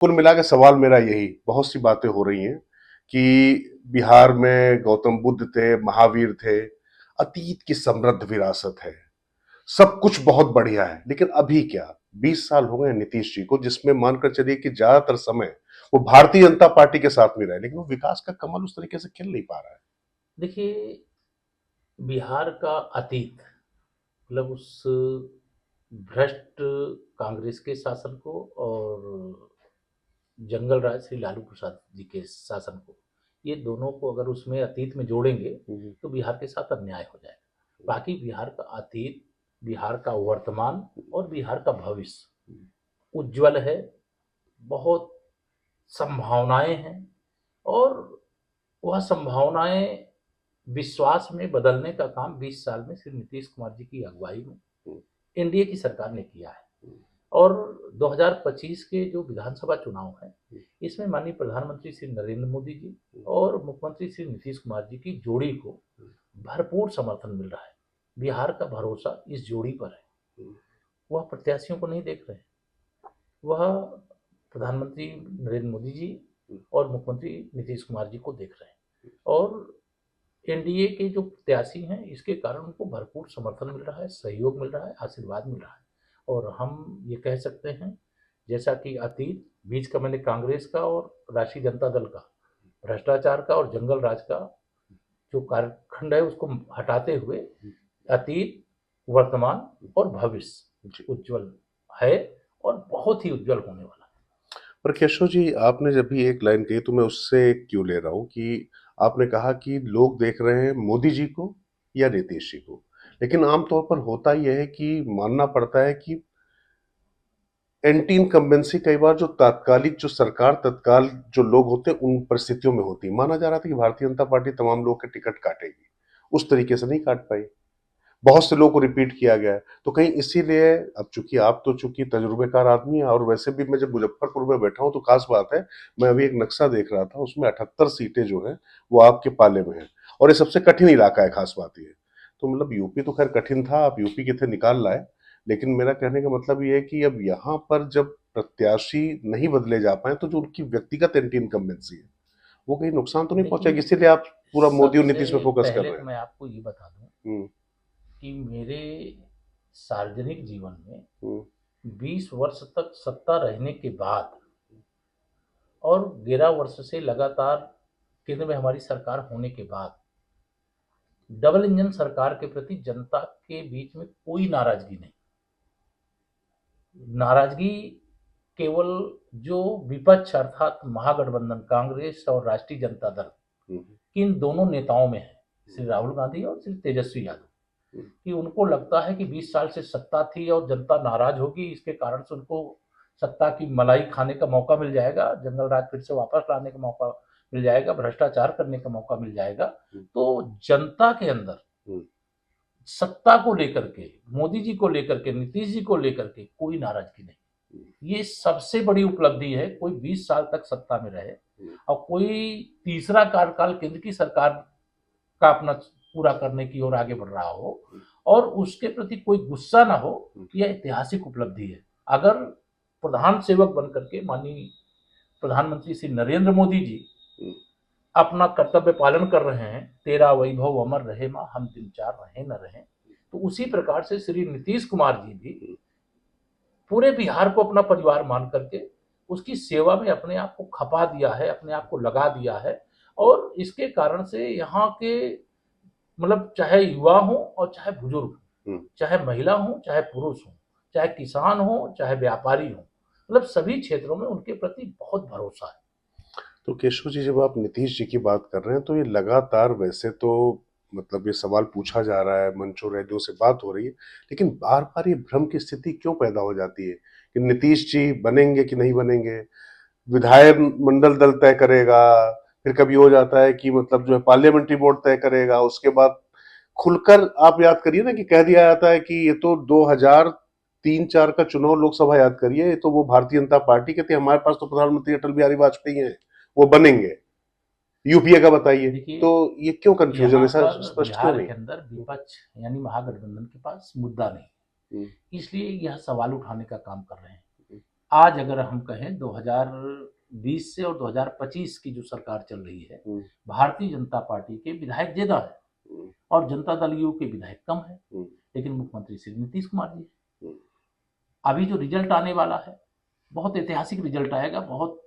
कुल मिला के सवाल मेरा यही, बहुत सी बातें हो रही हैं कि बिहार में गौतम बुद्ध थे, महावीर थे, अतीत की समृद्ध विरासत है, सब कुछ बहुत बढ़िया है, लेकिन अभी क्या, 20 साल हो गए नीतीश जी को, जिसमें मानकर चलिए कि ज्यादातर समय वो भारतीय जनता पार्टी के साथ में रहे, लेकिन वो विकास का कमल उस तरीके से खिल नहीं पा रहा है। देखिए, बिहार का अतीत मतलब उस भ्रष्ट कांग्रेस के शासन को और जंगल राज श्री लालू प्रसाद जी के शासन को, ये दोनों को अगर उसमें अतीत में जोड़ेंगे हम्म, तो बिहार के साथ अन्याय हो जाएगा। बाकी बिहार का अतीत, बिहार का वर्तमान और बिहार का भविष्य उज्जवल है। बहुत संभावनाएं हैं और वह संभावनाएं विश्वास में बदलने का काम 20 साल में श्री नीतीश कुमार जी की अगुवाई में एनडीए की सरकार ने किया है। और 2025 के जो विधानसभा चुनाव हैं, इसमें माननीय प्रधानमंत्री श्री नरेंद्र मोदी जी और मुख्यमंत्री श्री नीतीश कुमार जी की जोड़ी को भरपूर समर्थन मिल रहा है। बिहार का भरोसा इस जोड़ी पर है। वह प्रत्याशियों को नहीं देख रहे हैं, वह प्रधानमंत्री नरेंद्र मोदी जी और मुख्यमंत्री नीतीश कुमार जी को देख रहे हैं। और एनडीए के जो प्रत्याशी हैं, इसके कारण उनको भरपूर समर्थन मिल रहा है, सहयोग मिल रहा है, आशीर्वाद मिल रहा है। और हम ये कह सकते हैं, जैसा कि अतीत बीच का मैंने कांग्रेस का और राष्ट्रीय जनता दल का भ्रष्टाचार का और जंगल राज का जो कार्यखंड है उसको हटाते हुए अतीत, वर्तमान और जी। भविष्य उज्जवल है और बहुत ही उज्जवल होने वाला है। पर केशव जी, आपने जब भी एक लाइन कही तो मैं उससे क्यों ले रहा हूं कि आपने कहा कि लोग देख रहे हैं मोदी जी को या नीतीश जी को, लेकिन आमतौर पर होता यह है कि मानना पड़ता है कि एंटी इनकम्बेंसी कई बार जो तात्कालिक जो सरकार तत्काल जो लोग होते हैं उन परिस्थितियों में होती है। माना जा रहा था कि भारतीय जनता पार्टी तमाम लोगों के टिकट काटेगी, उस तरीके से नहीं काट पाई, बहुत से लोगों को रिपीट किया गया है। तो कहीं इसीलिए, अब चूंकि आप तो चूंकि तजुर्बेकार आदमी है, और वैसे भी मैं जब मुजफ्फरपुर में बैठा हूं तो खास बात है, मैं अभी एक नक्शा देख रहा था, उसमें 78 सीटें जो है वो आपके पाले में है, और ये सबसे कठिन इलाका है, खास बात ये। तो मतलब यूपी तो खैर कठिन था, आप यूपी के थे, निकाल लाए, लेकिन मेरा कहने का मतलब ये है कि अब यहाँ पर जब प्रत्याशी नहीं बदले जा पाए तो जो उनकी व्यक्तिगत एंटी इनकम्बेंसी है वो कहीं नुकसान तो नहीं पहुंचाएगी, देखिए, इसीलिए आप पूरा मोदी और सबसे नीतीश पे फोकस कर पहले रहे तो हैं। मैं आपको ये बता दूं हम्म। कि मेरे सार्वजनिक जीवन में हम्म। 20 वर्ष तक सत्ता रहने के बाद और 11 वर्ष से लगातार केंद्र में हमारी सरकार होने के बाद डबल इंजन सरकार के प्रति जनता के बीच में कोई नाराजगी नहीं। नाराजगी केवल जो विपक्ष अर्थात महागठबंधन कांग्रेस और राष्ट्रीय जनता दल, हम्म। इन दोनों नेताओं में है, श्री राहुल गांधी और श्री तेजस्वी यादव, कि उनको लगता है कि 20 साल से सत्ता थी और जनता नाराज होगी, इसके कारण से उनको सत्ता की मलाई खाने का मौका मिल जाएगा, जंगल राज फिर से वापस लाने का मौका मिल जाएगा, भ्रष्टाचार करने का मौका मिल जाएगा। तो जनता के अंदर सत्ता को लेकर के, मोदी जी को लेकर के, नीतीश जी को लेकर के कोई नाराजगी नहीं। ये सबसे बड़ी उपलब्धि है, कोई 20 साल तक सत्ता में रहे और कोई तीसरा कार्यकाल केंद्र की सरकार का अपना पूरा करने की ओर आगे बढ़ रहा हो और उसके प्रति कोई गुस्सा ना हो, यह ऐतिहासिक उपलब्धि है। अगर प्रधान सेवक बनकर के माननीय प्रधानमंत्री श्री नरेंद्र मोदी जी अपना कर्तव्य पालन कर रहे हैं, तेरा वैभव अमर रहे माँ हम तीन चार रहे न रहे, तो उसी प्रकार से श्री नीतीश कुमार जी भी पूरे बिहार को अपना परिवार मान करके उसकी सेवा में अपने आप को खपा दिया है, अपने आप को लगा दिया है। और इसके कारण से यहाँ के मतलब चाहे युवा हो और चाहे बुजुर्ग, चाहे महिला हो चाहे पुरुष हो, चाहे किसान हो चाहे व्यापारी हो, मतलब सभी क्षेत्रों में उनके प्रति बहुत भरोसा है। तो केशव जी, जब आप नीतीश जी की बात कर रहे हैं तो ये लगातार, वैसे तो मतलब ये सवाल पूछा जा रहा है, मंचों रेडियो से बात हो रही है, लेकिन बार बार ये भ्रम की स्थिति क्यों पैदा हो जाती है कि नीतीश जी बनेंगे कि नहीं बनेंगे, विधायक मंडल दल तय करेगा, फिर कभी हो जाता है कि मतलब जो है पार्लियामेंट्री बोर्ड तय करेगा, उसके बाद खुलकर आप याद करिए ना कि कह दिया जाता है कि ये तो 2003-4 का चुनाव लोकसभा याद करिए, ये तो वो भारतीय जनता पार्टी के थे, हमारे पास तो प्रधानमंत्री अटल बिहारी वाजपेयी हैं, वो बनेंगे, यूपीए का बताइए। देखिए, तो ये क्यों कंफ्यूजन, यहाँ ऐसा पर स्पष्ट क्यों बिहार नहीं? के अंदर विपक्ष यानी महागठबंधन के पास मुद्दा नहीं, इसलिए यह सवाल उठाने का काम कर रहे हैं। आज अगर हम कहें 2020 से और 2025 की जो सरकार चल रही है, भारतीय जनता पार्टी के विधायक ज्यादा है और जनता दल यू के विधायक कम है, लेकिन मुख्यमंत्री श्री नीतीश कुमार जी है। अभी जो रिजल्ट आने वाला है बहुत ऐतिहासिक रिजल्ट आएगा, बहुत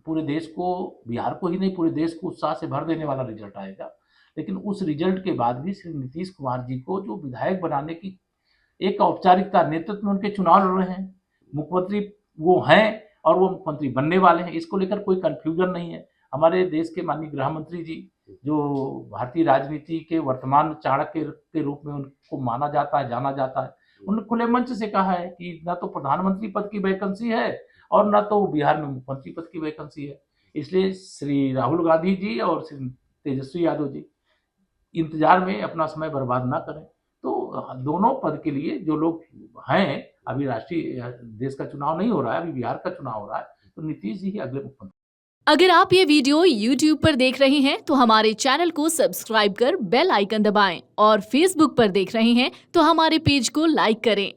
पूरे देश को, बिहार को ही नहीं पूरे देश को उत्साह से भर देने वाला रिजल्ट आएगा। लेकिन उस रिजल्ट के बाद भी श्री नीतीश कुमार जी को जो विधायक बनाने की एक औपचारिकता, नेतृत्व में उनके चुनाव लड़ रहे हैं, मुख्यमंत्री वो हैं और वो मुख्यमंत्री बनने वाले हैं, इसको लेकर कोई कंफ्यूजन नहीं है। हमारे देश के माननीय गृह मंत्री जी, जो भारतीय राजनीति के वर्तमान चाणक्य के रूप में उनको माना जाता है, जाना जाता है, उन्होंने खुले मंच से कहा है कि ना तो प्रधानमंत्री पद की वैकेंसी है और ना तो बिहार में मुख्यमंत्री पद की वैकेंसी है। इसलिए श्री राहुल गांधी जी और श्री तेजस्वी यादव जी इंतजार में अपना समय बर्बाद ना करें। तो दोनों पद के लिए जो लोग हैं, अभी राष्ट्रीय देश का चुनाव नहीं हो रहा है, अभी बिहार का चुनाव हो रहा है, तो नीतीश जी ही अगले मुख्यमंत्री। अगर आप ये वीडियो YouTube पर देख रहे हैं तो हमारे चैनल को सब्सक्राइब कर बेल आइकन दबाएं और Facebook पर देख रहे हैं तो हमारे पेज को लाइक करें।